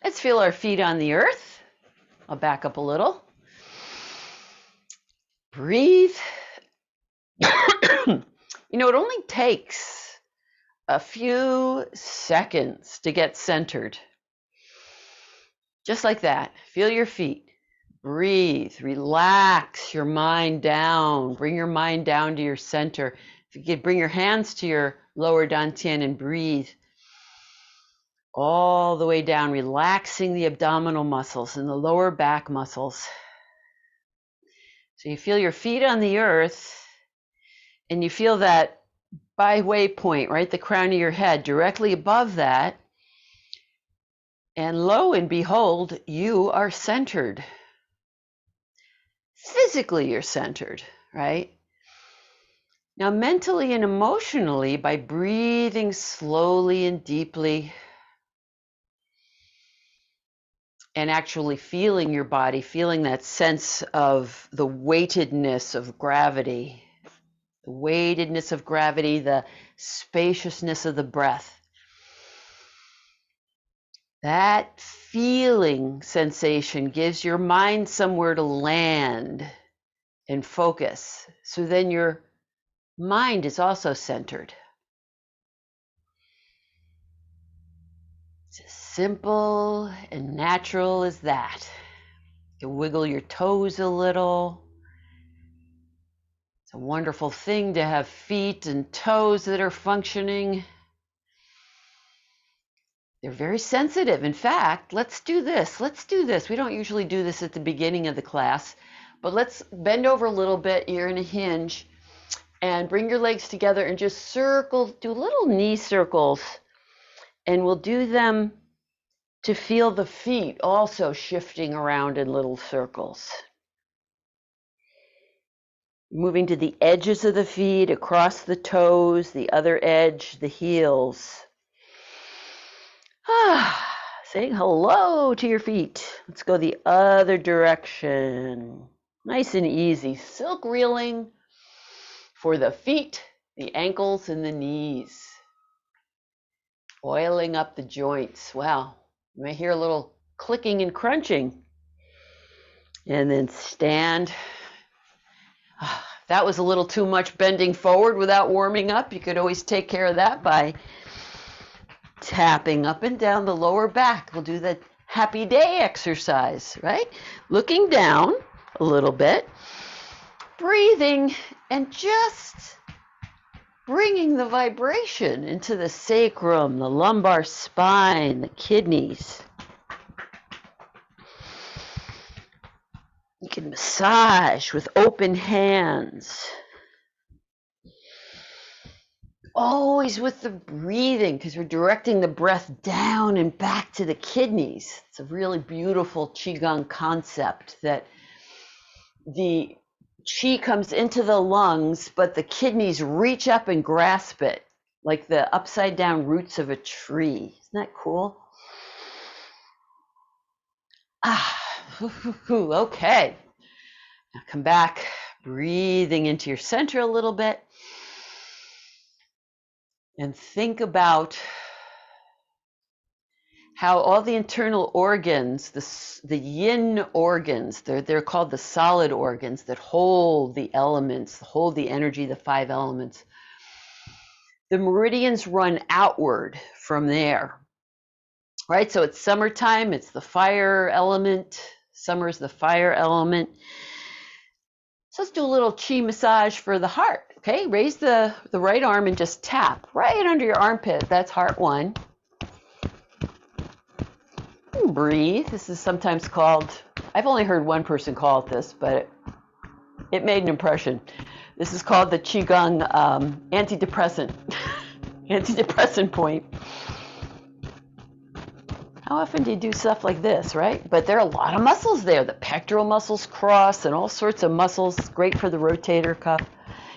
Let's feel our feet on the earth. I'll back up a little. Breathe. You know, it only takes a few seconds to get centered. Just like that. Feel your feet. Breathe. Relax your mind down. Bring your mind down to your center. If you could bring your hands to your lower dantian and breathe all the way down, relaxing the abdominal muscles and the lower back muscles. So you feel your feet on the earth, and you feel that by-way point, right? The crown of your head, directly above that. And lo and behold, you are centered. Physically, you're centered, right? Now, mentally and emotionally, by breathing slowly and deeply, and actually feeling your body, feeling that sense of the weightedness of gravity, the spaciousness of the breath. That feeling sensation gives your mind somewhere to land and focus. So then your mind is also centered. It's as simple and natural as that. You can wiggle your toes a little. It's a wonderful thing to have feet and toes that are functioning. They're very sensitive. In fact, let's do this. We don't usually do this at the beginning of the class, but let's bend over a little bit. You're in a hinge, and bring your legs together and just circle, do little knee circles, and we'll do them to feel the feet also shifting around in little circles. Moving to the edges of the feet, across the toes, the other edge, the heels. Saying hello to your feet. Let's go the other direction. Nice and easy. Silk reeling for the feet, the ankles, and the knees. Oiling up the joints. Wow. You may hear a little clicking and crunching. And then stand. That was a little too much bending forward without warming up. You could always take care of that by tapping up and down the lower back. We'll do the happy day exercise, right? Looking down a little bit, breathing, and just bringing the vibration into the sacrum, the lumbar spine, the kidneys. You can massage with open hands. Always with the breathing, because we're directing the breath down and back to the kidneys. It's a really beautiful Qigong concept that the Qi comes into the lungs, but the kidneys reach up and grasp it, like the upside down roots of a tree. Isn't that cool? Okay. Now come back, breathing into your center a little bit. And think about how all the internal organs, the yin organs, they're called the solid organs that hold the elements, hold the energy, the 5 elements. The meridians run outward from there, right? So it's summertime, it's the fire element. Summer is the fire element. So let's do a little chi massage for the heart. Okay, raise the right arm and just tap right under your armpit. That's heart 1. Breathe. This is sometimes called, I've only heard one person call it this, but it made an impression. This is called the Qigong antidepressant point. How often do you do stuff like this, right? But there are a lot of muscles there. The pectoral muscles cross and all sorts of muscles. Great for the rotator cuff.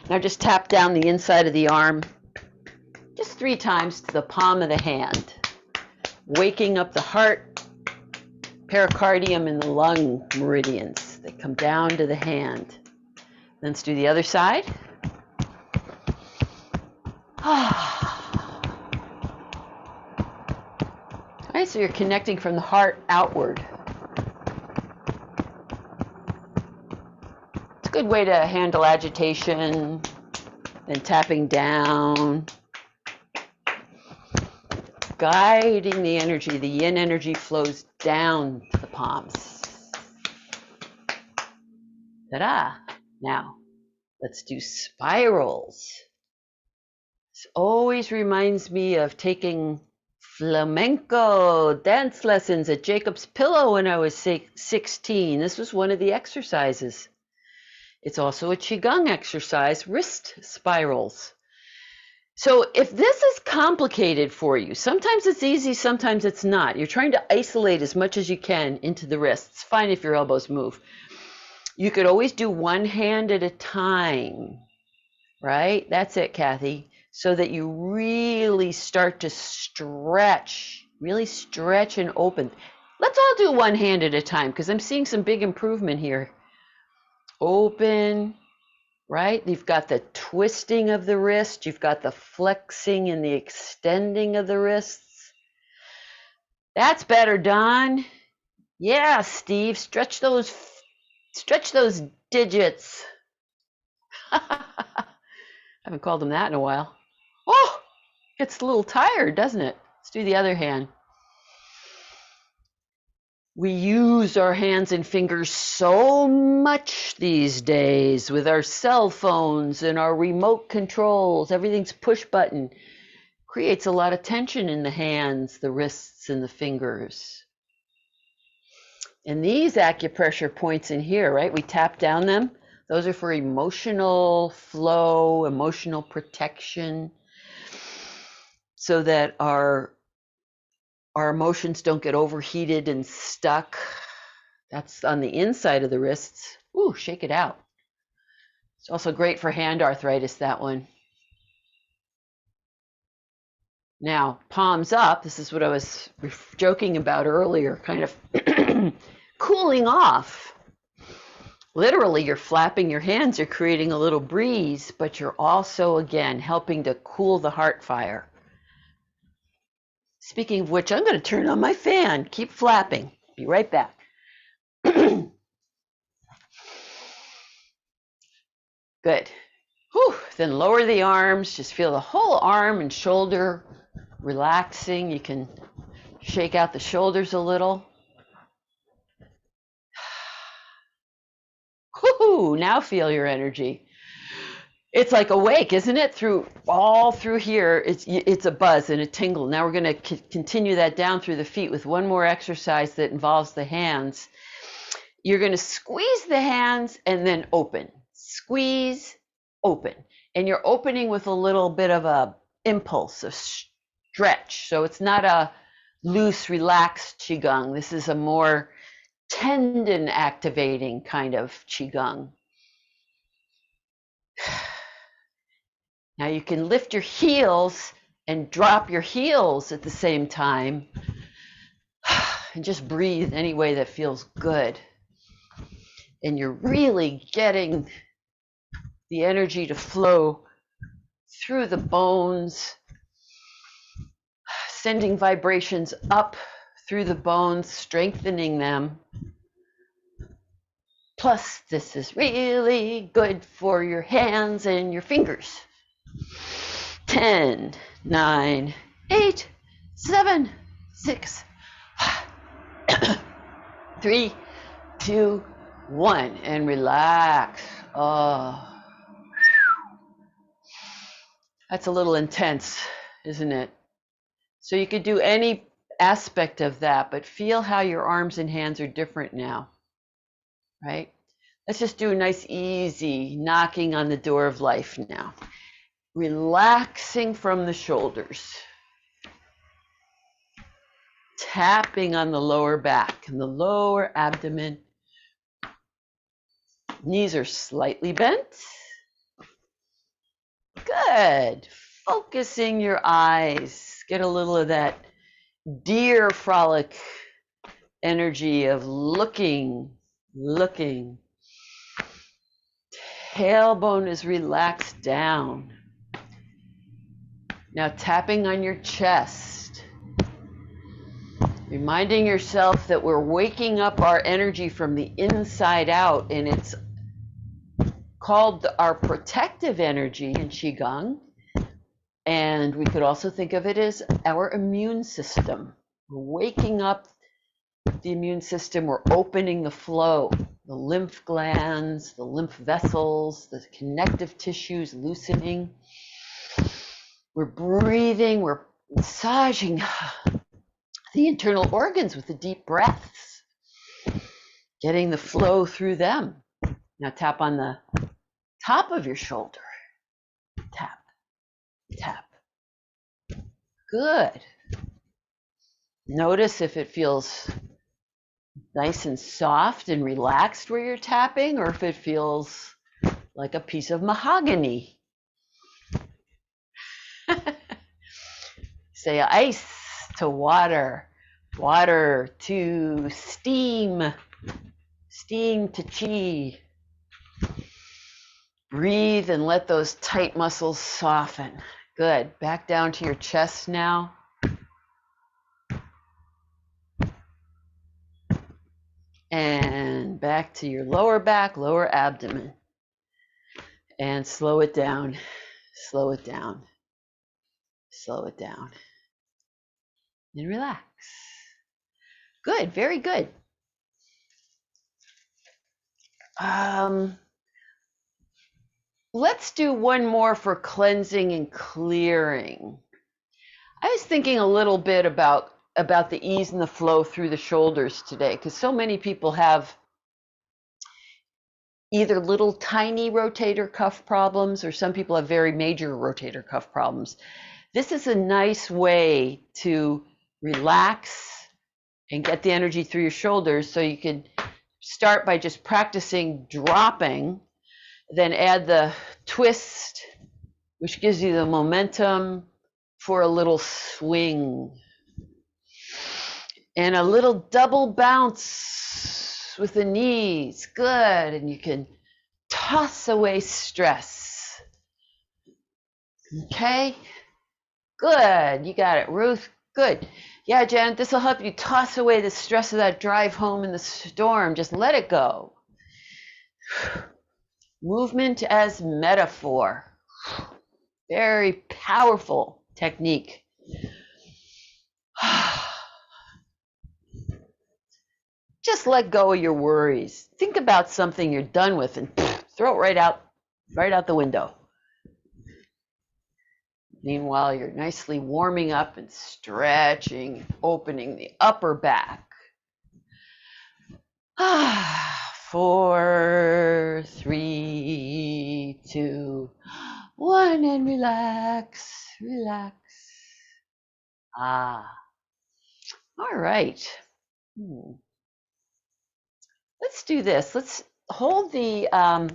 Now just tap down the inside of the arm just 3 times to the palm of the hand, waking up the heart, pericardium, and the lung meridians. They come down to the hand. Then let's do the other side. All right, so you're connecting from the heart outward. It's a good way to handle agitation, then tapping down, guiding the energy. The yin energy flows down to the palms. Ta-da! Now, let's do spirals. This always reminds me of taking flamenco dance lessons at Jacob's Pillow when I was 16. This was one of the exercises. It's also a Qigong exercise, wrist spirals. So if this is complicated for you, sometimes it's easy, sometimes it's not. You're trying to isolate as much as you can into the wrists. Fine if your elbows move. You could always do one hand at a time, right? That's it, Kathy. So that you really start to stretch, really stretch and open. Let's all do one hand at a time because I'm seeing some big improvement here. Open, right? You've got the twisting of the wrist. You've got the flexing and the extending of the wrists. That's better, Don. Yeah, Steve, stretch those digits. I haven't called them that in a while. Oh, gets a little tired, doesn't it? Let's do the other hand. We use our hands and fingers so much these days with our cell phones and our remote controls. Everything's push button. Creates a lot of tension in the hands, the wrists, and the fingers. And these acupressure points in here, right? We tap down them. Those are for emotional flow, emotional protection, so that our emotions don't get overheated and stuck. That's on the inside of the wrists. Ooh, shake it out. It's also great for hand arthritis, that one. Now, palms up. This is what I was joking about earlier, kind of cooling off. Literally, you're flapping your hands, you're creating a little breeze, but you're also, again, helping to cool the heart fire. Speaking of which, I'm going to turn on my fan. Keep flapping. Be right back. Good. Whew. Then lower the arms. Just feel the whole arm and shoulder relaxing. You can shake out the shoulders a little. Whoo! Now feel your energy. It's like a wake, isn't it? All through here, it's a buzz and a tingle. Now we're going to continue that down through the feet with one more exercise that involves the hands. You're going to squeeze the hands and then open. Squeeze, open. And you're opening with a little bit of a impulse, a stretch. So it's not a loose, relaxed Qigong. This is a more tendon activating kind of Qigong. Now you can lift your heels and drop your heels at the same time and just breathe any way that feels good. And you're really getting the energy to flow through the bones, sending vibrations up through the bones, strengthening them. Plus, this is really good for your hands and your fingers. 10, 9, 8, 7, 6, 3, 2, 1, and relax. Oh, that's a little intense, isn't it? So you could do any aspect of that, but feel how your arms and hands are different now, right? Let's just do a nice, easy knocking on the door of life now. Relaxing from the shoulders. Tapping on the lower back and the lower abdomen. Knees are slightly bent. Good. Focusing your eyes. Get a little of that deer frolic energy of looking. Tailbone is relaxed down. Now tapping on your chest. Reminding yourself that we're waking up our energy from the inside out, and it's called our protective energy in Qigong. And we could also think of it as our immune system. We're waking up the immune system, we're opening the flow, the lymph glands, the lymph vessels, the connective tissues loosening. We're breathing, we're massaging the internal organs with the deep breaths, getting the flow through them. Now tap on the top of your shoulder. Tap, tap. Good. Notice if it feels nice and soft and relaxed where you're tapping, or if it feels like a piece of mahogany. Say ice to water, water to steam, steam to chi. Breathe and let those tight muscles soften. Good. Back down to your chest now. And back to your lower back, lower abdomen. And slow it down, slow it down, slow it down. And relax. Good, very good. Let's do one more for cleansing and clearing. I was thinking a little bit about the ease and the flow through the shoulders today, because so many people have either little tiny rotator cuff problems, or some people have very major rotator cuff problems. This is a nice way to relax and get the energy through your shoulders. So you can start by just practicing dropping, then add the twist, which gives you the momentum for a little swing. And a little double bounce with the knees. Good. And you can toss away stress. Okay. Good. You got it, Ruth. Good. Yeah, Jen, this will help you toss away the stress of that drive home in the storm. Just let it go. Movement as metaphor. Very powerful technique. Just let go of your worries. Think about something you're done with and throw it right out the window. Meanwhile, you're nicely warming up and stretching, opening the upper back. 4, 3, 2, 1, and relax, relax. All right. Let's do this. Let's hold the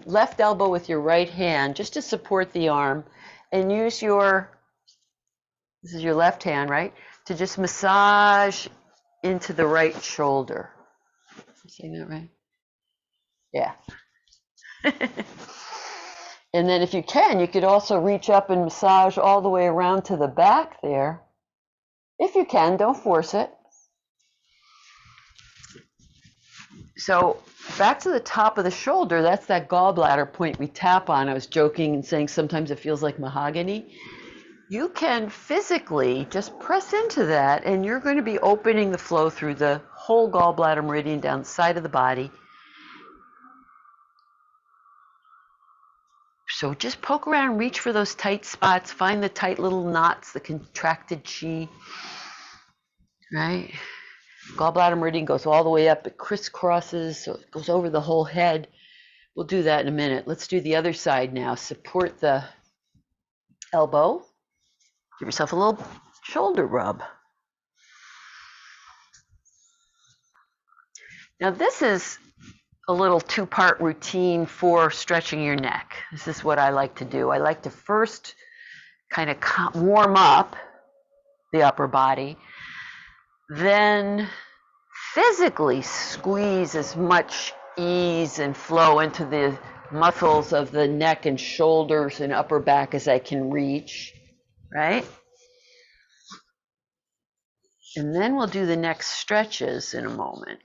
left elbow with your right hand just to support the arm, and use this is your left hand, right? To just massage into the right shoulder. Am I saying that right? Yeah. And then if you can, you could also reach up and massage all the way around to the back there. If you can, don't force it. So back to the top of the shoulder, that's that gallbladder point we tap on. I was joking and saying sometimes it feels like mahogany. You can physically just press into that, and you're going to be opening the flow through the whole gallbladder meridian down the side of the body. So just poke around, reach for those tight spots, find the tight little knots, the contracted chi, right? Gallbladder meridian goes all the way up, it crisscrosses, so it goes over the whole head. We'll do that in a minute. Let's do the other side now. Support the elbow. Give yourself a little shoulder rub. Now this is a little 2-part routine for stretching your neck. This is what I like to do. I like to first kind of warm up the upper body, then physically squeeze as much ease and flow into the muscles of the neck and shoulders and upper back as I can reach, right? And then we'll do the next stretches in a moment.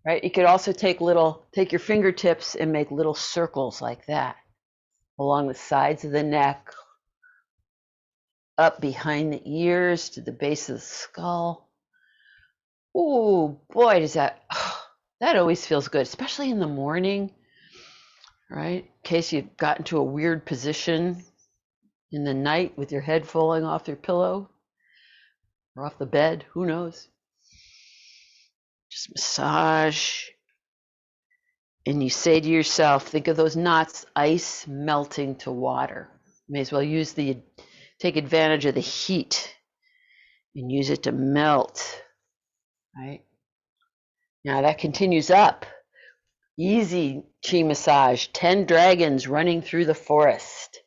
Right? You could also take your fingertips and make little circles like that along the sides of the neck, up behind the ears to the base of the skull. Oh boy, does that always feels good, especially in the morning, right? In case you've gotten to a weird position in the night with your head falling off your pillow or off the bed, who knows? Just massage. And you say to yourself, think of those knots, ice melting to water. May as well take advantage of the heat and use it to melt, right? Now that continues up. Easy chi massage, 10 dragons running through the forest.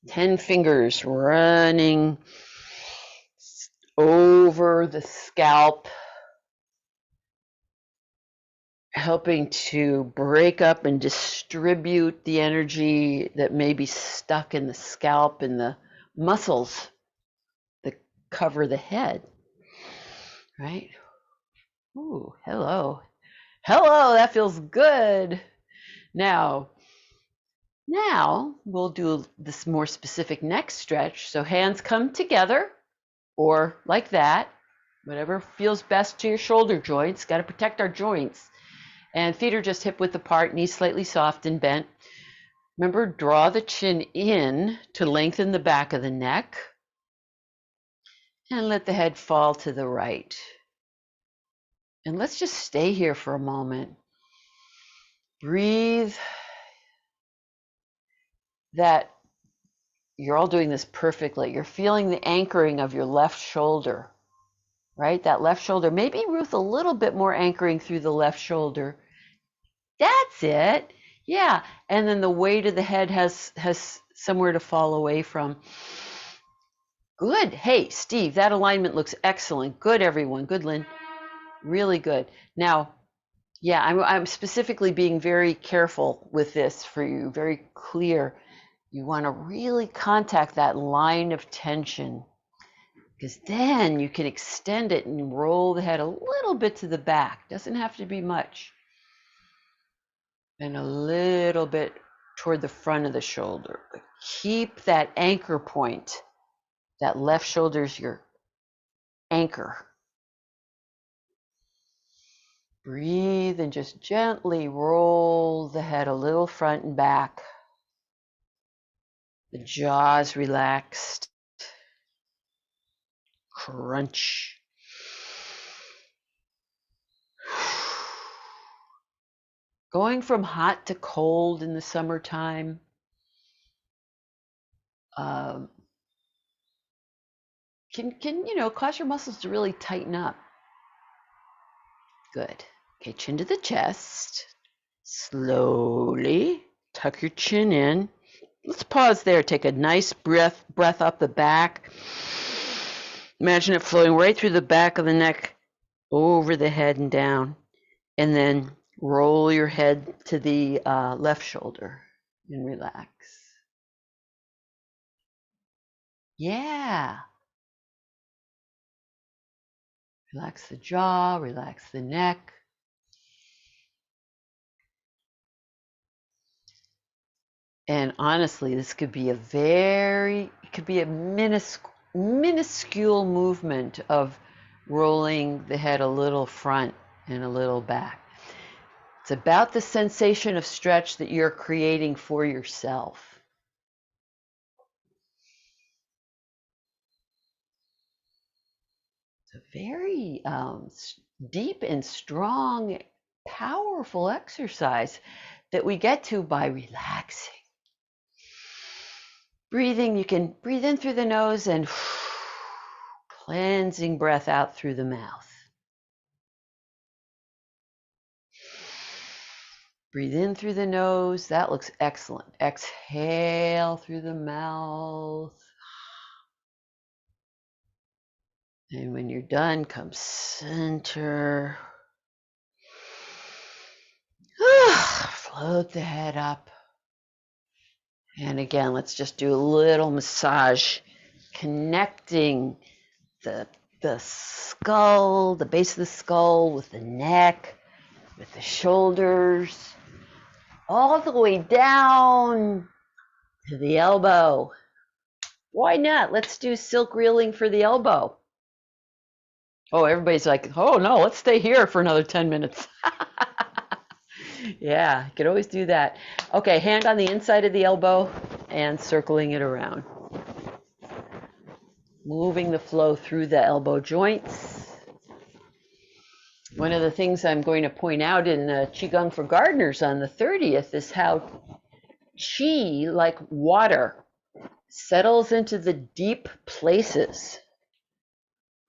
10 fingers running over the scalp, helping to break up and distribute the energy that may be stuck in the scalp and the muscles that cover the head, right? Ooh, hello. Hello, that feels good. Now we'll do this more specific neck stretch. So hands come together or like that, whatever feels best to your shoulder joints. Got to protect our joints. And feet are just hip width apart, knees slightly soft and bent. Remember, draw the chin in to lengthen the back of the neck and let the head fall to the right. And let's just stay here for a moment. Breathe. That you're all doing this perfectly. You're feeling the anchoring of your left shoulder, right? That left shoulder. Maybe, Ruth, a little bit more anchoring through the left shoulder. That's it. Yeah. And then the weight of the head has somewhere to fall away from. Good. Hey, Steve, that alignment looks excellent. Good, everyone. Good, Lynn. Really good. Now, yeah, I'm specifically being very careful with this for you, very clear. You want to really contact that line of tension, because then you can extend it and roll the head a little bit to the back. Doesn't have to be much. And a little bit toward the front of the shoulder. But keep that anchor point. That left shoulder's your anchor. Breathe and just gently roll the head a little front and back. The jaws relaxed. Crunch. Going from hot to cold in the summertime. Can cause your muscles to really tighten up. Good. Okay, chin to the chest. Slowly tuck your chin in. Let's pause there. Take a nice breath up the back. Imagine it flowing right through the back of the neck, over the head and down. And then roll your head to the left shoulder and relax. Yeah. Relax the jaw, relax the neck. And honestly, this could be a minuscule movement of rolling the head a little front and a little back. It's about the sensation of stretch that you're creating for yourself. It's a very deep and strong, powerful exercise that we get to by relaxing. Breathing, you can breathe in through the nose and cleansing breath out through the mouth. Breathe in through the nose. That looks excellent. Exhale through the mouth. And when you're done, come center. Float the head up. And again, let's just do a little massage, connecting the the skull, the base of the skull, with the neck, with the shoulders, all the way down to the elbow. Why not? Let's do silk reeling for the elbow. Oh, everybody's like, oh no, let's stay here for another 10 minutes. Yeah, you could always do that. Okay, hand on the inside of the elbow and circling it around. Moving the flow through the elbow joints. One of the things I'm going to point out in Qigong for Gardeners on the 30th is how Qi, like water, settles into the deep places,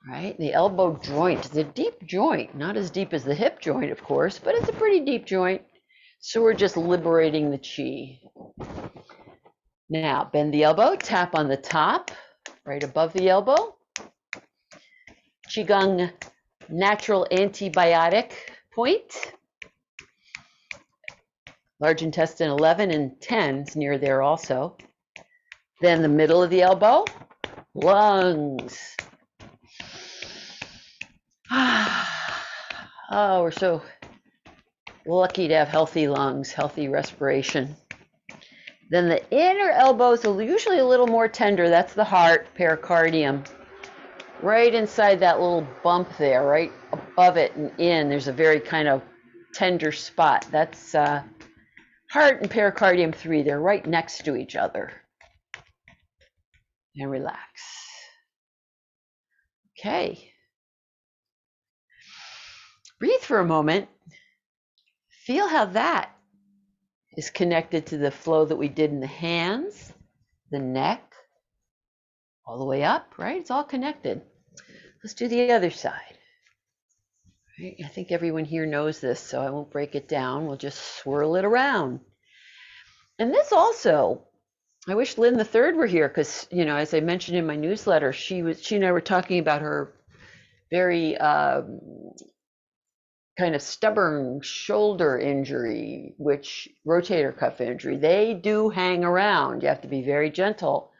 right? The elbow joint, the deep joint, not as deep as the hip joint, of course, but it's a pretty deep joint. So we're just liberating the Qi. Now, bend the elbow, tap on the top, right above the elbow. Qigong natural antibiotic point. Large intestine 11 and 10 is near there also. Then the middle of the elbow, lungs. Oh, we're so lucky to have healthy lungs, healthy respiration. Then the inner elbows are usually a little more tender. That's the heart, pericardium. Right inside that little bump there, right above it and in, there's a very kind of tender spot. That's heart and pericardium 3. They're right next to each other. And relax. Okay. Breathe for a moment. Feel how that is connected to the flow that we did in the hands, the neck, all the way up, right? It's all connected. Let's do the other side. Right? I think everyone here knows this, so I won't break it down. We'll just swirl it around. And this also, I wish Lynn the Third were here because, you know, as I mentioned in my newsletter, she and I were talking about her very kind of stubborn shoulder injury, which rotator cuff injury. They do hang around. You have to be very gentle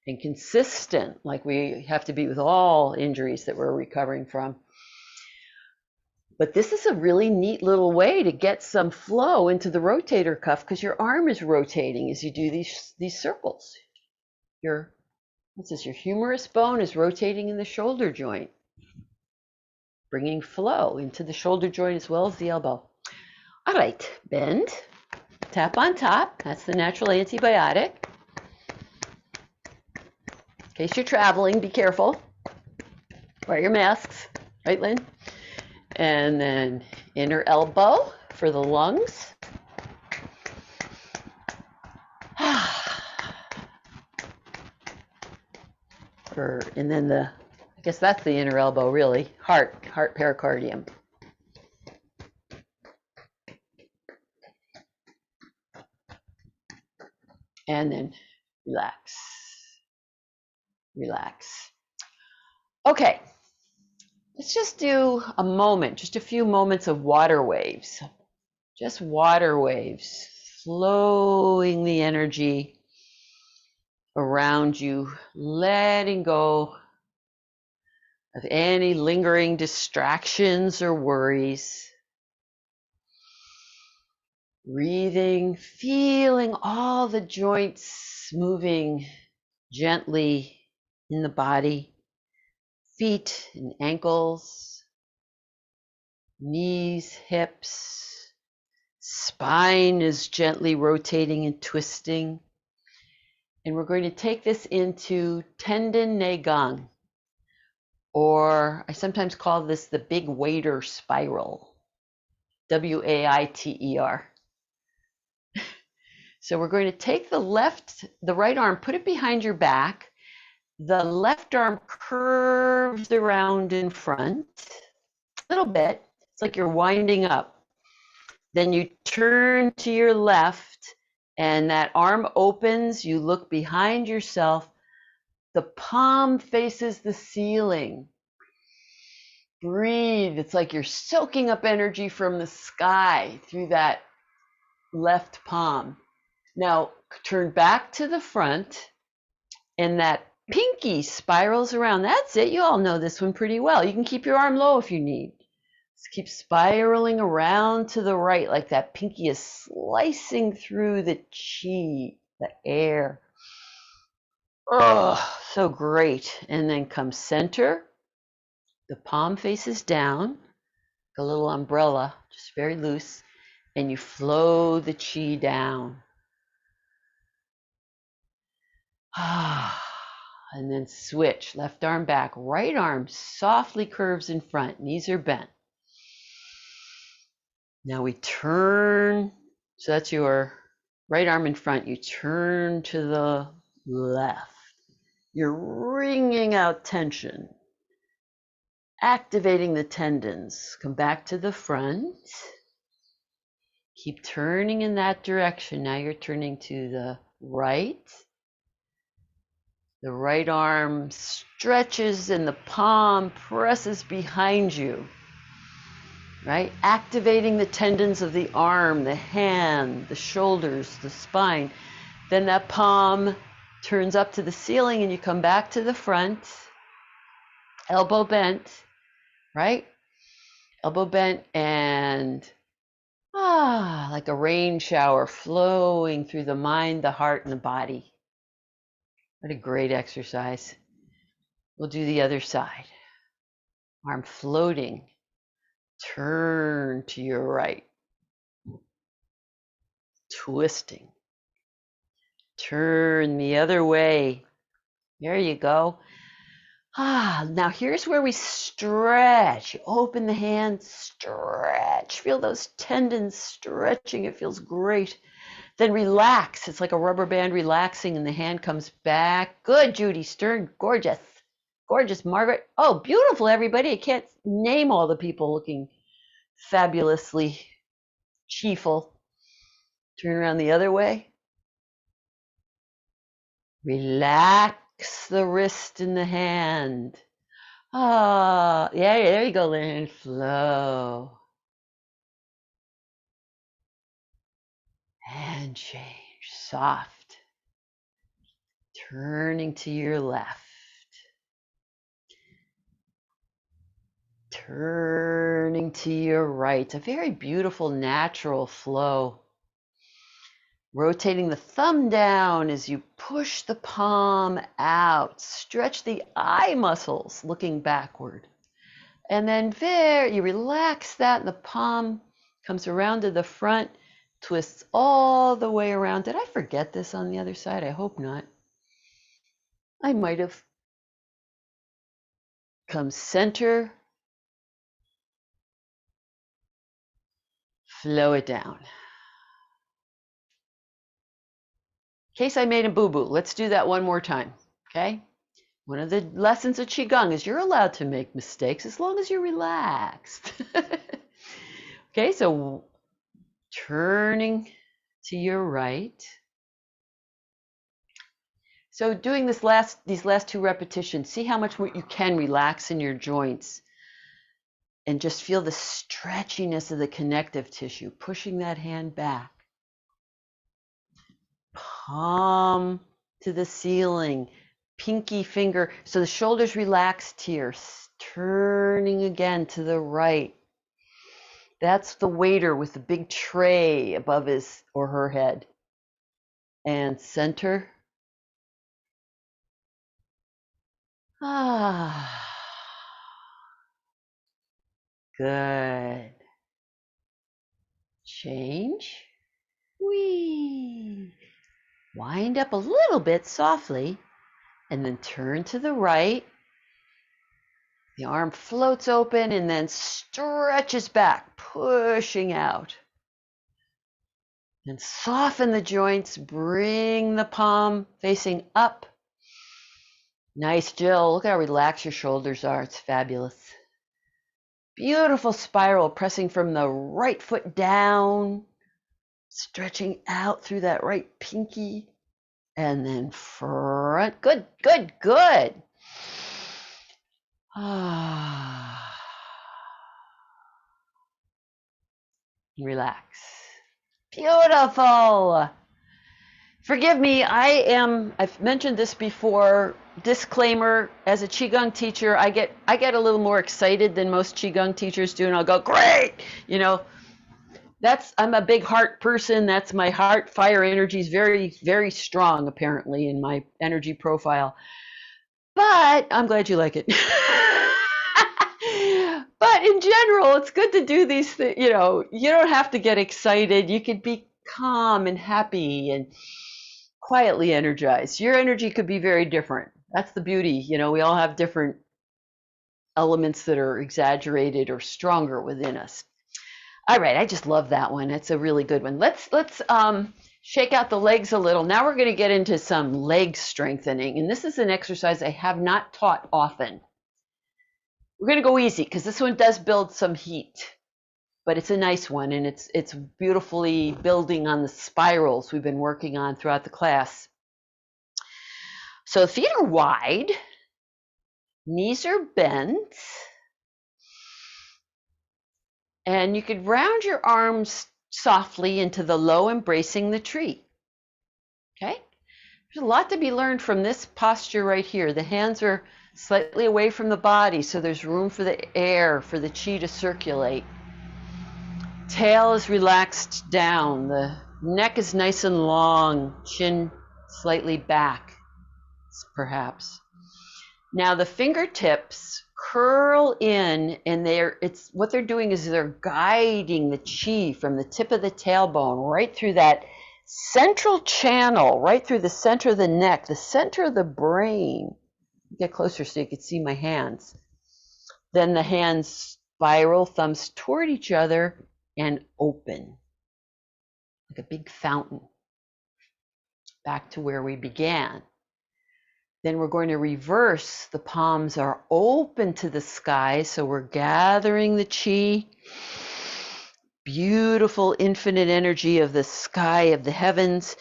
and consistent, like we have to be with all injuries that we're recovering from. But this is a really neat little way to get some flow into the rotator cuff because your arm is rotating as you do these circles. Your humerus bone is rotating in the shoulder joint, bringing flow into the shoulder joint as well as the elbow. All right, bend, tap on top. That's the natural antibiotic. In case you're traveling, be careful. Wear your masks, right, Lynn? And then inner elbow for the lungs. And then I guess that's the inner elbow really, heart pericardium. And then relax, relax. Okay, let's just do a moment, just a few moments of water waves. Just water waves, flowing the energy around you, letting go of any lingering distractions or worries. Breathing, feeling all the joints moving gently in the body, feet and ankles, knees, hips, spine is gently rotating and twisting. And we're going to take this into tendon gong, or I sometimes call this the big waiter spiral, waiter. So we're going to take the right arm, put it behind your back. The left arm curves around in front a little bit. It's like you're winding up. Then you turn to your left and that arm opens. You look behind yourself. The palm faces the ceiling. Breathe. It's like you're soaking up energy from the sky through that left palm. Now turn back to the front, and that Pinky spirals around. That's it. You all know this one pretty well. You can keep your arm low if you need. Just keep spiraling around to the right like that. Pinky is slicing through the chi, the air. Oh, so great. And then come center. The palm faces down, like a little umbrella, just very loose. And you flow the chi down. And then switch. Left arm back. Right arm softly curves in front. Knees are bent. Now we turn. So that's your right arm in front. You turn to the left. You're wringing out tension, activating the tendons. Come back to the front. Keep turning in that direction. Now you're turning to the right. The right arm stretches and the palm presses behind you, right? Activating the tendons of the arm, the hand, the shoulders, the spine. Then that palm turns up to the ceiling and you come back to the front, elbow bent, right? Elbow bent and like a rain shower flowing through the mind, the heart, and the body. What a great exercise. We'll do the other side. Arm floating. Turn to your right. Twisting. Turn the other way. There you go. Now here's where we stretch. You open the hand, stretch. Feel those tendons stretching. It feels great. Then relax. It's like a rubber band relaxing and the hand comes back. Good, Judy Stern. Gorgeous. Gorgeous, Margaret. Oh, beautiful, everybody. I can't name all the people looking fabulously chieful. Turn around the other way. Relax the wrist in the hand. Yeah, there you go, Lynn. Flow. And change. Soft. Turning to your left. Turning to your right. A very beautiful, natural flow. Rotating the thumb down as you push the palm out. Stretch the eye muscles looking backward. And then there, you relax that and the palm comes around to the front, twists all the way around. Did I forget this on the other side? I hope not. I might have. Come center. Flow it down. In case I made a boo-boo, let's do that one more time, okay? One of the lessons of Qigong is you're allowed to make mistakes as long as you're relaxed. Okay, so turning to your right. So doing these last two repetitions, see how much more you can relax in your joints and just feel the stretchiness of the connective tissue, pushing that hand back. Palm to the ceiling, pinky finger. So the shoulders relaxed here, turning again to the right. That's the waiter with the big tray above his or her head. And center. Good. Change. Whee. Wind up a little bit softly and then turn to the right. The arm floats open and then stretches back, pushing out. And soften the joints, bring the palm facing up. Nice, Jill. Look how relaxed your shoulders are. It's fabulous. Beautiful spiral, pressing from the right foot down, stretching out through that right pinky, and then front. Good, good, good. Relax. Beautiful. Forgive me, I've mentioned this before. Disclaimer, as a Qigong teacher, I get a little more excited than most Qigong teachers do, and I'll go, great! You know, I'm a big heart person. That's my heart fire energy is very, very strong, apparently, in my energy profile. But I'm glad you like it. But in general, it's good to do these things. You know, you don't have to get excited. You could be calm and happy and quietly energized. Your energy could be very different. That's the beauty. You know, we all have different elements that are exaggerated or stronger within us. All right, I just love that one. It's a really good one. Let's shake out the legs a little. Now we're going to get into some leg strengthening, and this is an exercise I have not taught often. We're going to go easy because this one does build some heat, but it's a nice one, and it's beautifully building on the spirals we've been working on throughout the class. So feet are wide, knees are bent, and you could round your arms softly into the low, embracing the tree. Okay? There's a lot to be learned from this posture right here. The hands are slightly away from the body, so there's room for the air, for the chi to circulate. Tail is relaxed down. The neck is nice and long, chin slightly back, perhaps. Now the fingertips curl in, and what they're doing is they're guiding the chi from the tip of the tailbone right through that central channel, right through the center of the neck, the center of the brain. Get closer so you can see my hands. Then the hands spiral, thumbs toward each other, and open like a big fountain back to where we began. Then we're going to reverse. The palms are open to the sky, so we're gathering the chi, beautiful infinite energy of the sky, of the heavens.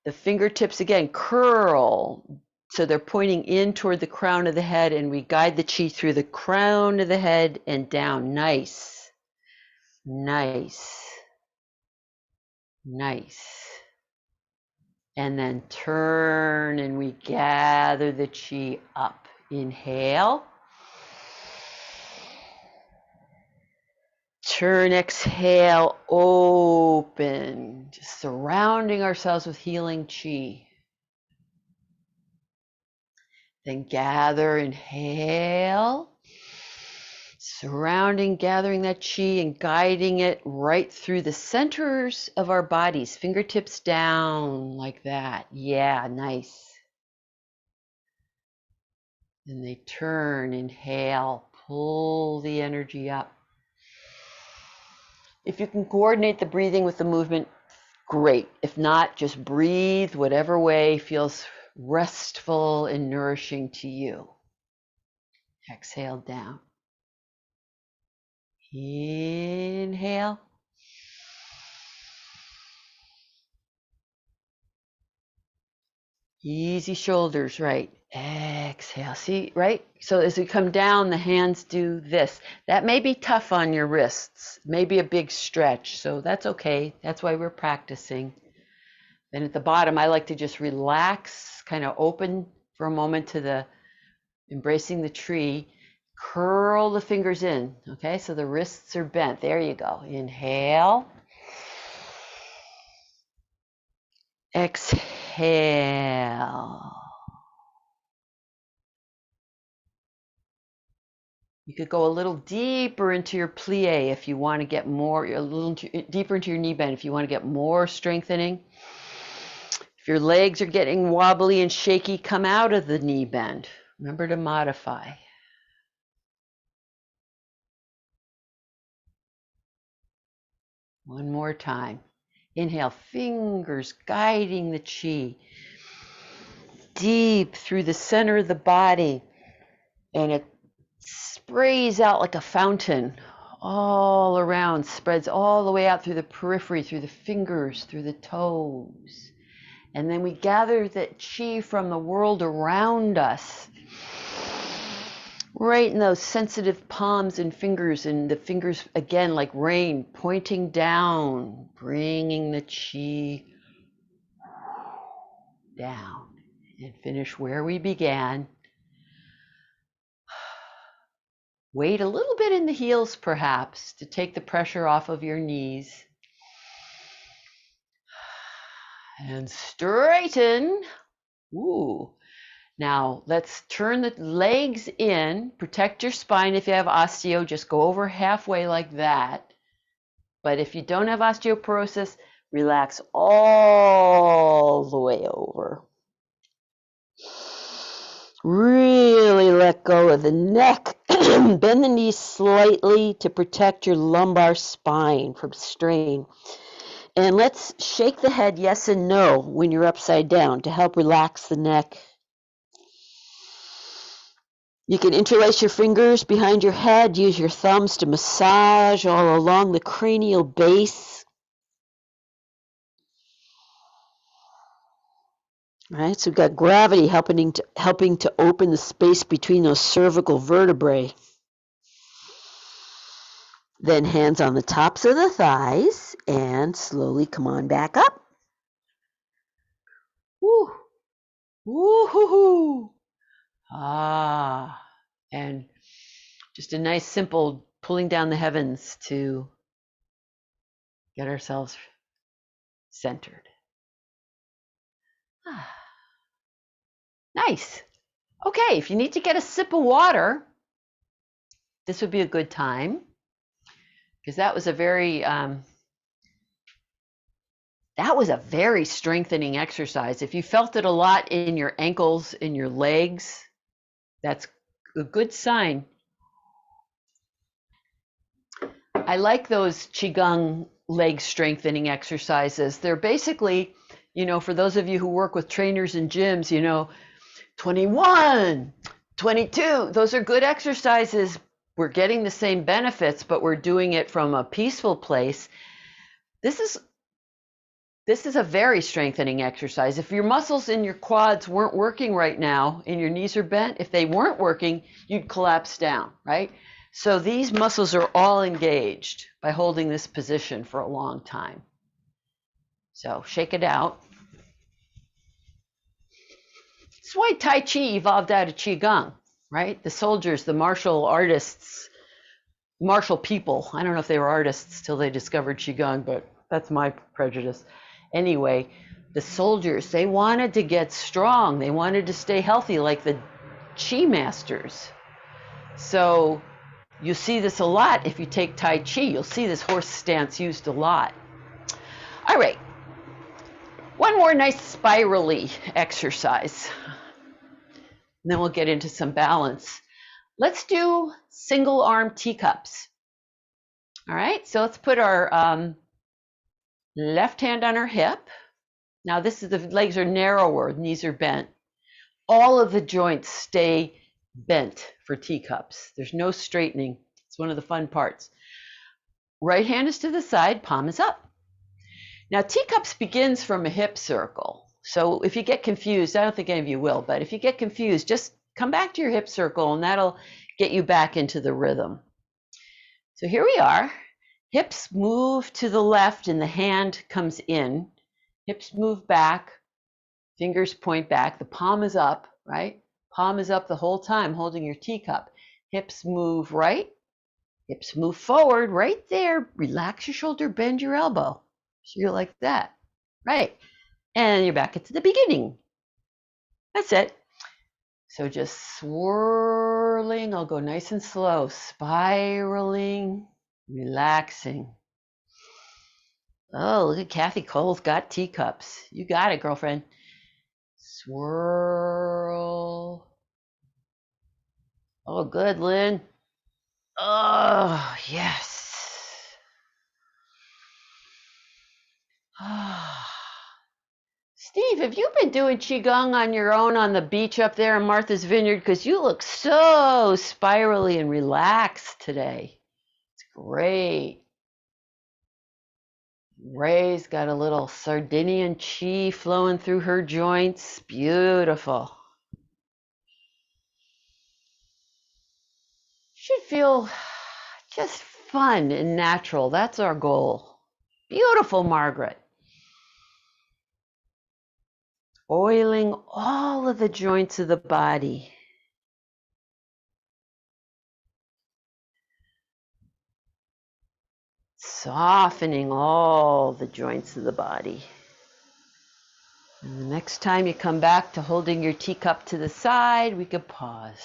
The fingertips again curl, so they're pointing in toward the crown of the head, and we guide the chi through the crown of the head and down. Nice, nice, nice. And then turn, and we gather the chi up. Inhale. Turn, exhale, open. Just surrounding ourselves with healing chi. Then gather, inhale. Surrounding, gathering that chi and guiding it right through the centers of our bodies. Fingertips down like that. Yeah, nice. Then they turn, inhale, pull the energy up. If you can coordinate the breathing with the movement, great. If not, just breathe whatever way feels restful and nourishing to you. Exhale down. Inhale. Easy shoulders, right? Exhale. See, right? So as we come down, the hands do this. That may be tough on your wrists, maybe a big stretch, so that's okay. That's why we're practicing. Then at the bottom, I like to just relax, kind of open for a moment to the embracing the tree. Curl the fingers in, okay? So the wrists are bent. There you go. Inhale. Exhale. You could go a little deeper into your plie if you want to get more, a little deeper into your knee bend if you want to get more strengthening. If your legs are getting wobbly and shaky, come out of the knee bend. Remember to modify. One more time. Inhale, fingers guiding the chi deep through the center of the body, and it sprays out like a fountain all around, spreads all the way out through the periphery, through the fingers, through the toes. And then we gather that chi from the world around us, right in those sensitive palms and the fingers, again, like rain, pointing down, bringing the chi down, and finish where we began. Wait a little bit in the heels, perhaps, to take the pressure off of your knees. And straighten. Ooh. Now, let's turn the legs in. Protect your spine. If you have osteo, just go over halfway like that. But if you don't have osteoporosis, relax all the way over. Really let go of the neck. Bend the knees slightly to protect your lumbar spine from strain. And let's shake the head yes and no when you're upside down to help relax the neck. You can interlace your fingers behind your head, use your thumbs to massage all along the cranial base. All right, so we've got gravity helping to open the space between those cervical vertebrae. Then hands on the tops of the thighs and slowly come on back up. Woo. Woo-hoo-hoo. Ah. And just a nice simple pulling down the heavens to get ourselves centered. Ah. Nice. Okay, if you need to get a sip of water, this would be a good time, because that was a very strengthening exercise. If you felt it a lot in your ankles, in your legs, that's a good sign. I like those Qigong leg strengthening exercises. They're basically, for those of you who work with trainers in gyms, 21, 22, those are good exercises. We're getting the same benefits, but we're doing it from a peaceful place. This is a very strengthening exercise. If your muscles in your quads weren't working right now and your knees are bent, if they weren't working, you'd collapse down, right? So these muscles are all engaged by holding this position for a long time. So shake it out. That's why Tai Chi evolved out of Qigong, right? The soldiers, the martial artists, martial people. I don't know if they were artists till they discovered Qigong, but that's my prejudice. Anyway, the soldiers, they wanted to get strong. They wanted to stay healthy like the Qi masters. So you see this a lot if you take Tai Chi. You'll see this horse stance used a lot. All right. One more nice spirally exercise. And then we'll get into some balance. Let's do single arm teacups. All right, so let's put our left hand on our hip. Now the legs are narrower, knees are bent. All of the joints stay bent for teacups. There's no straightening. It's one of the fun parts. Right hand is to the side, palm is up. Now teacups begins from a hip circle. So if you get confused, I don't think any of you will, but if you get confused, just come back to your hip circle and that'll get you back into the rhythm. So here we are. Hips move to the left and the hand comes in. Hips move back, fingers point back, the palm is up, right? Palm is up the whole time holding your teacup. Hips move right, hips move forward, right there. Relax your shoulder, bend your elbow. So you're like that, right? And you're back at the beginning. That's it. So just swirling, I'll go nice and slow, spiraling, relaxing. Oh, look at Kathy Cole's got teacups. You got it, girlfriend. Swirl. Oh, good, Lynn. Oh, yes. Steve, have you been doing Qigong on your own on the beach up there in Martha's Vineyard? Because you look so spirally and relaxed today. It's great. Ray's got a little Sardinian chi flowing through her joints. Beautiful. Should feel just fun and natural. That's our goal. Beautiful, Margaret. Oiling all of the joints of the body. Softening all the joints of the body. And the next time you come back to holding your teacup to the side, we could pause.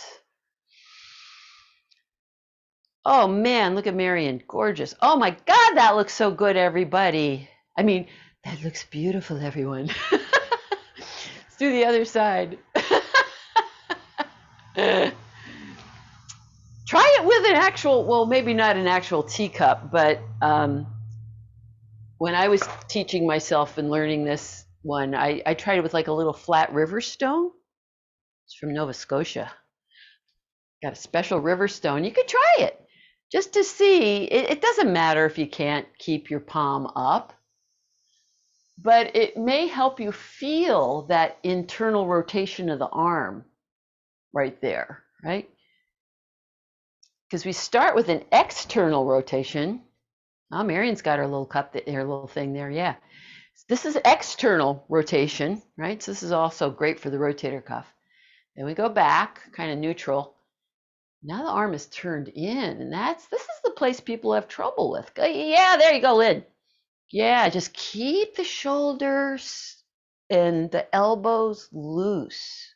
Oh man, look at Marion, gorgeous. Oh my God, that looks so good, everybody. I mean, that looks beautiful, everyone. Let's do the other side. Try it with an actual, well, maybe not an actual teacup, but when I was teaching myself and learning this one, I tried it with like a little flat river stone. It's from Nova Scotia. Got a special river stone. You could try it just to see. It doesn't matter if you can't keep your palm up, but it may help you feel that internal rotation of the arm right there, right? Because we start with an external rotation. Oh, Marion's got her little cup, her little thing there, yeah. This is external rotation, right? So this is also great for the rotator cuff. Then we go back, kind of neutral. Now the arm is turned in, and this is the place people have trouble with. Yeah, there you go, Lynn. Yeah, just keep the shoulders and the elbows loose.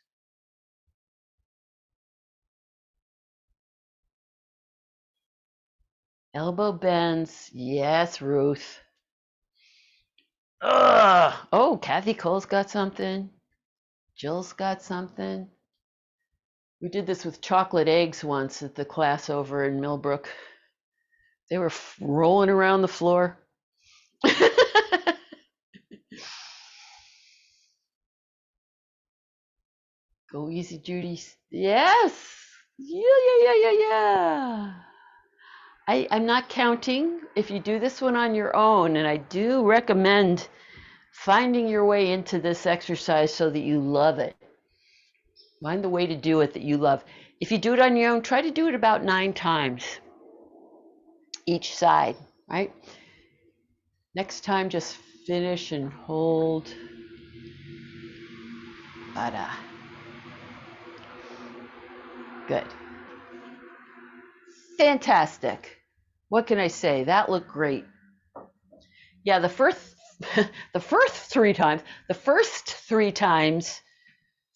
Elbow bends. Yes, Ruth. Ugh. Oh, Kathy Cole's got something. Jill's got something. We did this with chocolate eggs once at the class over in Millbrook. They were rolling around the floor. Go easy, Judy. Yes. Yeah. I'm not counting if you do this one on your own, and I do recommend finding your way into this exercise so that you love it. Find the way to do it that you love. If you do it on your own, try to do it about 9 times each side, right? Next time, just finish and hold. Bada. Good. Fantastic. What can I say? That looked great. Yeah, the first three times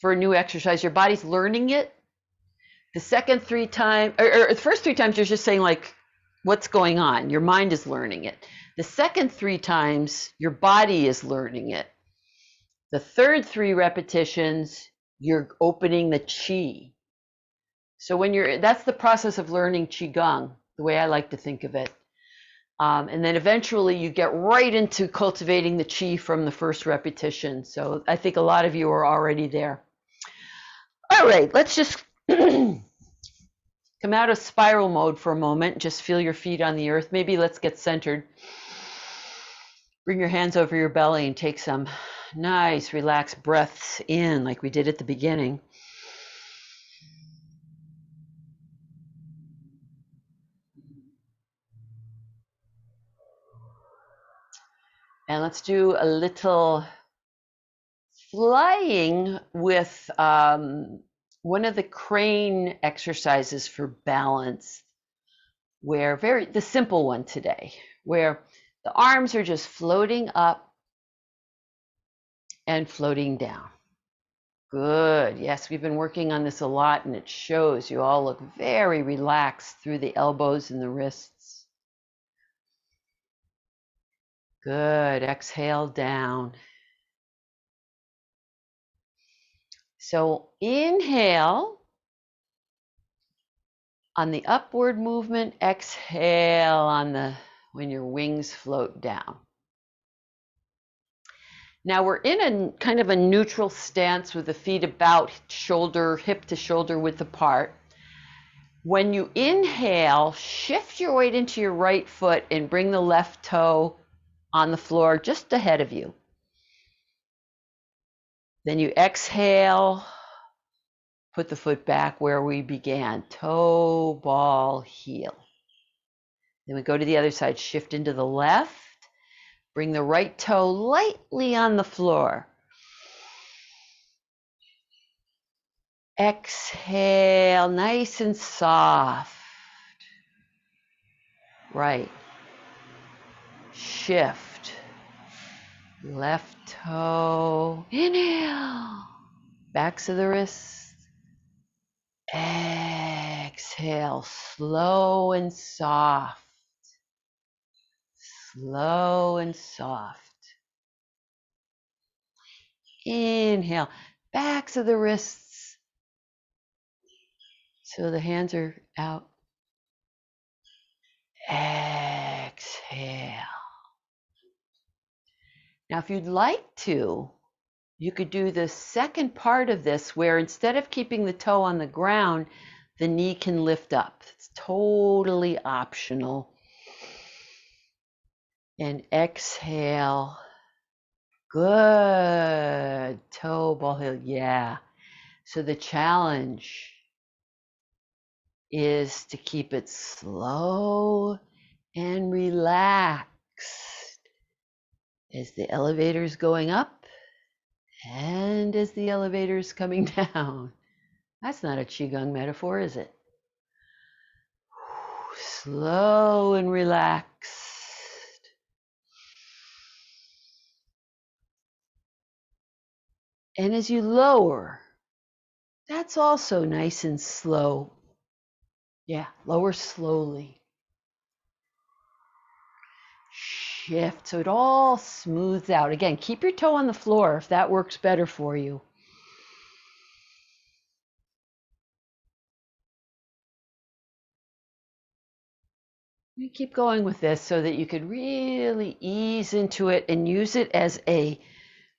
for a new exercise, your body's learning it. The second 3 times, or the first 3 times, you're just saying like, what's going on? Your mind is learning it. The second 3 times, your body is learning it. The third 3 repetitions, you're opening the chi. So that's the process of learning Qigong, the way I like to think of it. And then eventually you get right into cultivating the chi from the first repetition. So I think a lot of you are already there. All right, let's just come out of spiral mode for a moment. Just feel your feet on the earth. Maybe let's get centered. Bring your hands over your belly and take some nice relaxed breaths in like we did at the beginning. And let's do a little flying with one of the crane exercises for balance, where the simple one today, where the arms are just floating up and floating down. Good. Yes, we've been working on this a lot, and it shows. You all look very relaxed through the elbows and the wrists. Good. Exhale down. So inhale on the upward movement, exhale on when your wings float down. Now we're in a kind of a neutral stance with the feet about hip to shoulder width apart. When you inhale, shift your weight into your right foot and bring the left toe on the floor just ahead of you. Then you exhale, put the foot back where we began, toe, ball, heel. Then we go to the other side, shift into the left, bring the right toe lightly on the floor. Exhale, nice and soft. Right. Shift. Left toe. Inhale. Backs of the wrists. Exhale. Slow and soft. Slow and soft. Inhale. Backs of the wrists. So the hands are out. Exhale. Now, if you'd like to, you could do the second part of this where instead of keeping the toe on the ground, the knee can lift up. It's totally optional. And exhale. Good. Toe, ball heel. Yeah. So the challenge is to keep it slow and relaxed as the elevator is going up and as the elevator is coming down. That's not a Qigong metaphor, is it? Slow and relaxed. And as you lower, that's also nice and slow. Yeah, lower slowly. Shift so it all smooths out. Again, keep your toe on the floor if that works better for you. You keep going with this so that you could really ease into it and use it as a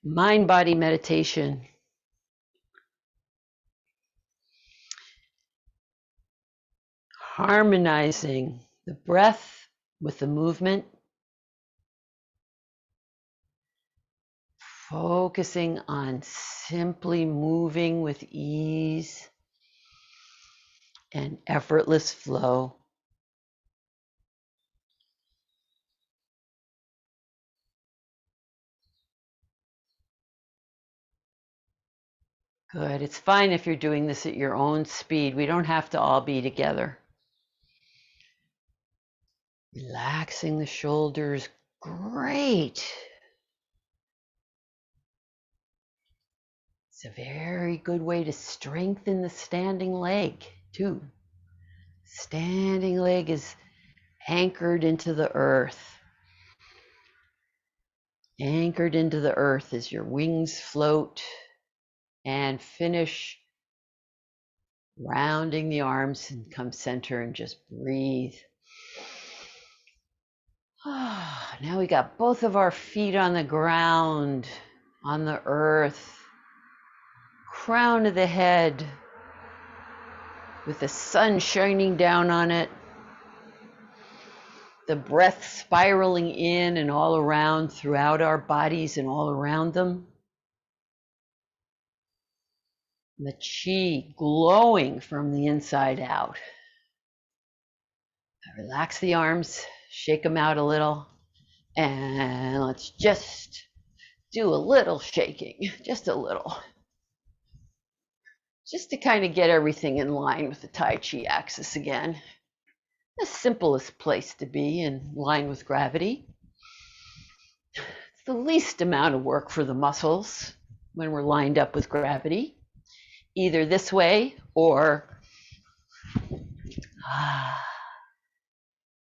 mind-body meditation. Harmonizing the breath with the movement. Focusing on simply moving with ease and effortless flow. Good. It's fine if you're doing this at your own speed. We don't have to all be together. Relaxing the shoulders. Great. It's a very good way to strengthen the standing leg, too. Standing leg is anchored into the earth. Anchored into the earth as your wings float and finish rounding the arms and come center and just breathe. Now we got both of our feet on the ground, on the earth. Crown of the head with the sun shining down on it. The breath spiraling in and all around throughout our bodies and all around them. The chi glowing from the inside out. Relax the arms, shake them out a little, and let's just do a little shaking, just a little. Just to kind of get everything in line with the Tai Chi axis again. The simplest place to be in line with gravity. It's the least amount of work for the muscles when we're lined up with gravity, either this way or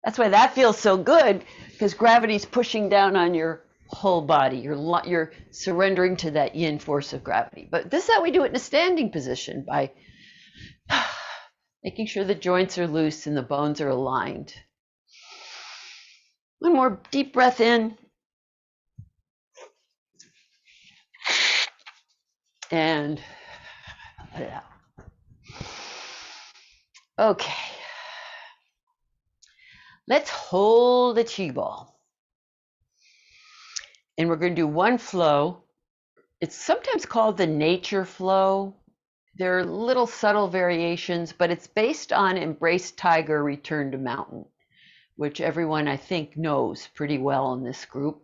that's why that feels so good, because gravity's pushing down on your whole body. You're surrendering to that yin force of gravity. But this is how we do it in a standing position, by making sure the joints are loose and the bones are aligned. One more deep breath in. And let it out. Okay. Let's hold the chi ball. And we're going to do one flow. It's sometimes called the nature flow. There are little subtle variations, but it's based on Embrace Tiger, Return to Mountain, which everyone I think knows pretty well in this group.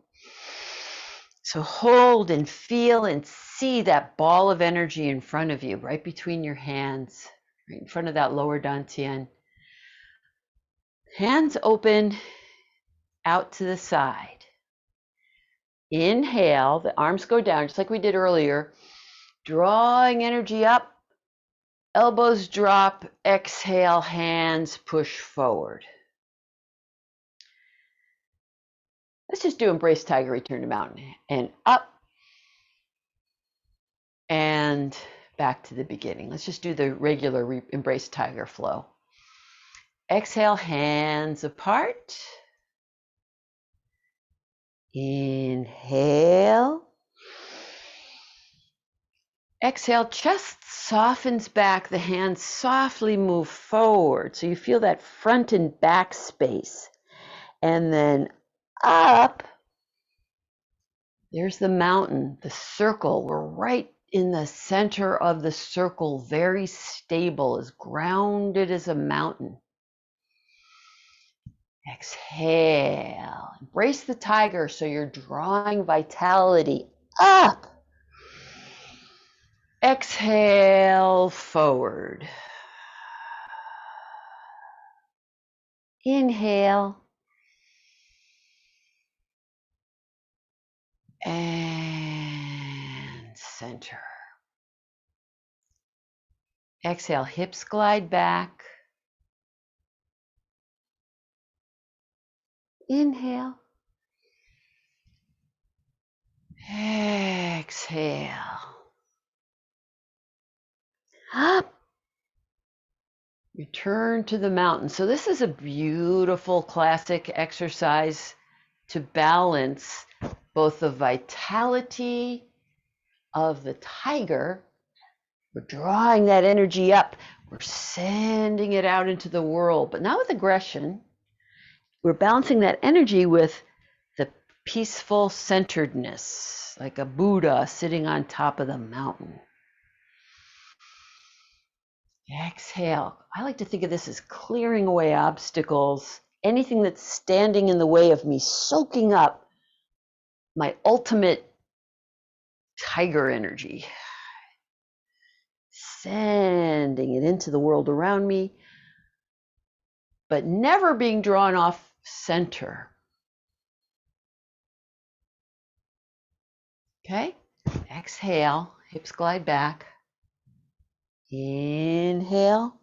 So hold and feel and see that ball of energy in front of you, right between your hands, right in front of that lower dantian. Hands open out to the side. Inhale, the arms go down just like we did earlier, drawing energy up, elbows drop, exhale, hands push forward. Let's just do embrace tiger, return to mountain, and up and back to the beginning. Let's just do the regular embrace tiger flow. Exhale, hands apart. Inhale. Exhale, chest softens back, the hands softly move forward. So you feel that front and back space. And then up, there's the mountain, the circle. We're right in the center of the circle, very stable, as grounded as a mountain. Exhale, embrace the tiger so you're drawing vitality up. Exhale, forward. Inhale. And center. Exhale, hips glide back. Inhale. Exhale. Up. Return to the mountain. So this is a beautiful classic exercise to balance both the vitality of the tiger. We're drawing that energy up. We're sending it out into the world, but not with aggression. We're balancing that energy with the peaceful centeredness, like a Buddha sitting on top of the mountain. Exhale. I like to think of this as clearing away obstacles, anything that's standing in the way of me soaking up my ultimate tiger energy, sending it into the world around me, but never being drawn off center. Okay? Exhale, hips glide back. Inhale.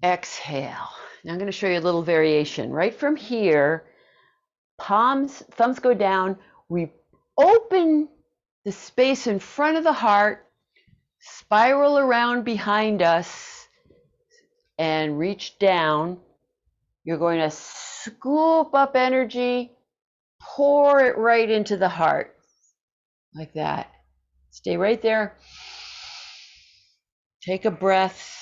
Exhale. Now I'm going to show you a little variation. Right from here, thumbs go down. We open the space in front of the heart, spiral around behind us, and reach down. You're going to scoop up energy, pour it right into the heart, like that. Stay right there. Take a breath,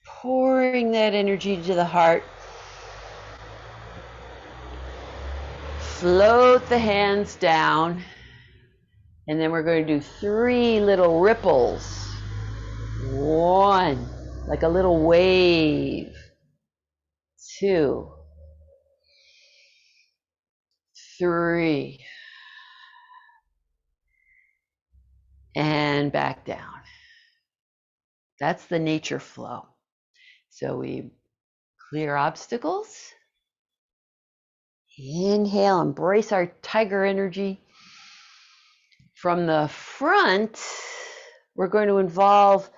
pouring that energy to the heart. Float the hands down, and then we're going to do 3 little ripples. 1, like a little wave. 2, 3, and back down. That's the nature flow. So we clear obstacles. Inhale, embrace our tiger energy. From the front, we're going to involve,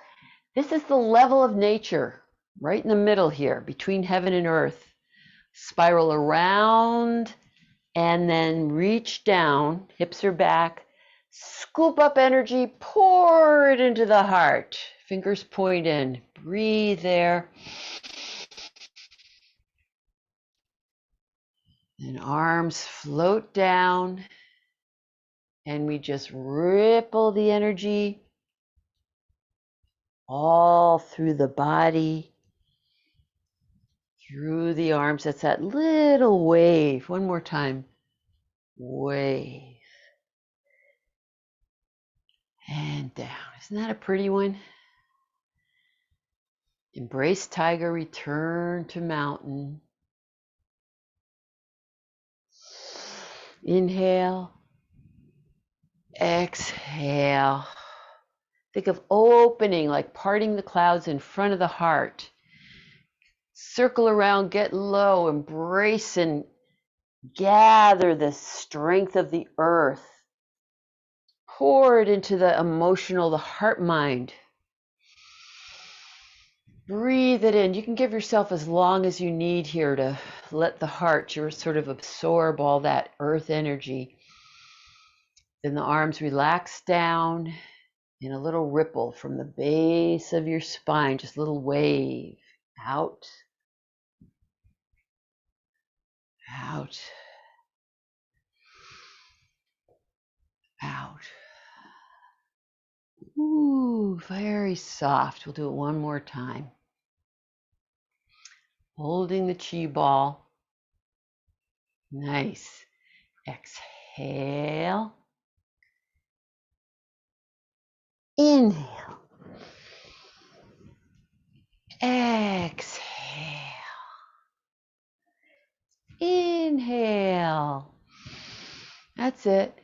this is the level of nature, right in the middle here, between heaven and earth. Spiral around and then reach down, hips are back, scoop up energy, pour it into the heart. Fingers point in, breathe there. And arms float down, and we just ripple the energy all through the body, through the arms. That's that little wave. One more time. Wave. And down. Isn't that a pretty one? Embrace tiger, return to mountain. Inhale, exhale. Think of opening, like parting the clouds in front of the heart. Circle around, get low, embrace and gather the strength of the earth. Pour it into the emotional, the heart mind. Breathe it in. You can give yourself as long as you need here to let the heart sort of absorb all that earth energy. Then the arms relax down in a little ripple from the base of your spine, just a little wave out, out, out. Ooh, very soft. We'll do it one more time. Holding the chi ball. Nice. Exhale. Inhale. Exhale. Inhale. That's it.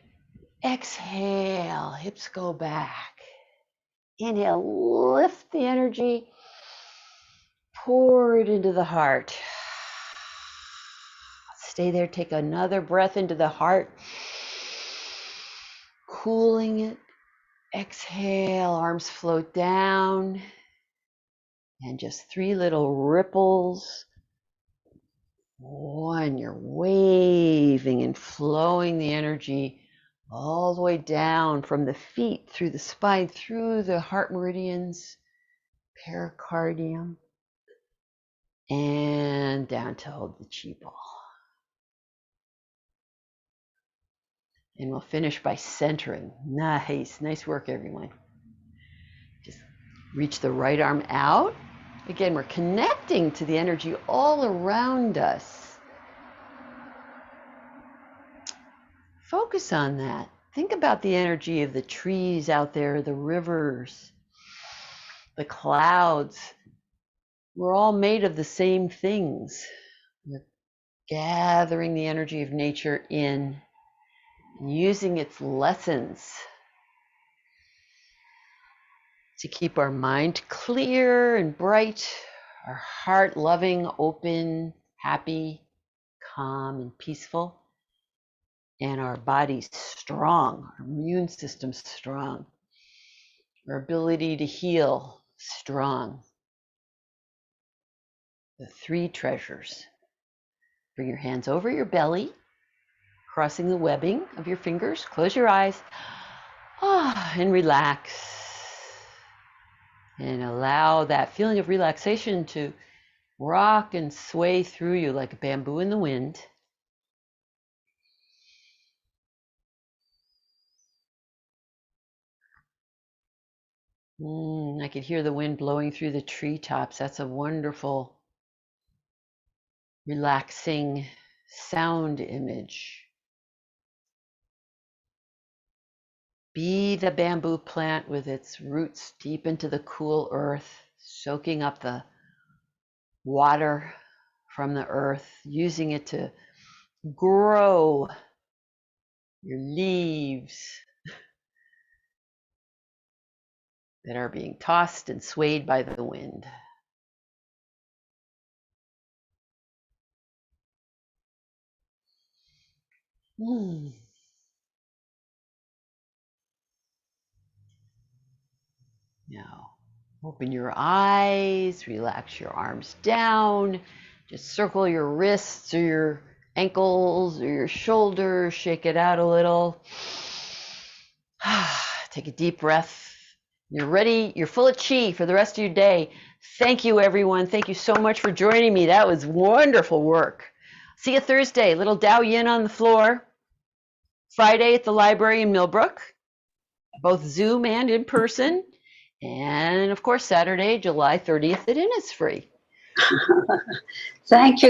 Exhale. Hips go back. Inhale. Lift the energy. Pour it into the heart. Stay there. Take another breath into the heart. Cooling it. Exhale. Arms float down. And just 3 little ripples. One, you're waving and flowing the energy all the way down from the feet, through the spine, through the heart meridians, pericardium, and down to hold the chi ball. And we'll finish by centering. Nice, nice work, everyone. Just reach the right arm out. Again, we're connecting to the energy all around us. Focus on that. Think about the energy of the trees out there, the rivers, the clouds. We're all made of the same things. We're gathering the energy of nature in and using its lessons to keep our mind clear and bright, our heart loving, open, happy, calm, and peaceful, and our bodies strong, our immune system strong, our ability to heal strong. The 3 treasures. Bring your hands over your belly, crossing the webbing of your fingers. Close your eyes and relax. And allow that feeling of relaxation to rock and sway through you like a bamboo in the wind. I could hear the wind blowing through the treetops. That's a wonderful, relaxing sound image. Be the bamboo plant with its roots deep into the cool earth, soaking up the water from the earth, using it to grow your leaves that are being tossed and swayed by the wind. Now, open your eyes, relax your arms down, just circle your wrists or your ankles or your shoulders, shake it out a little. Take a deep breath. You're ready, you're full of chi for the rest of your day. Thank you, everyone. Thank you so much for joining me. That was wonderful work. See you Thursday, little Dao Yin on the floor. Friday at the library in Millbrook, both Zoom and in person. And of course, Saturday, July 30th at Innisfree. Thank you.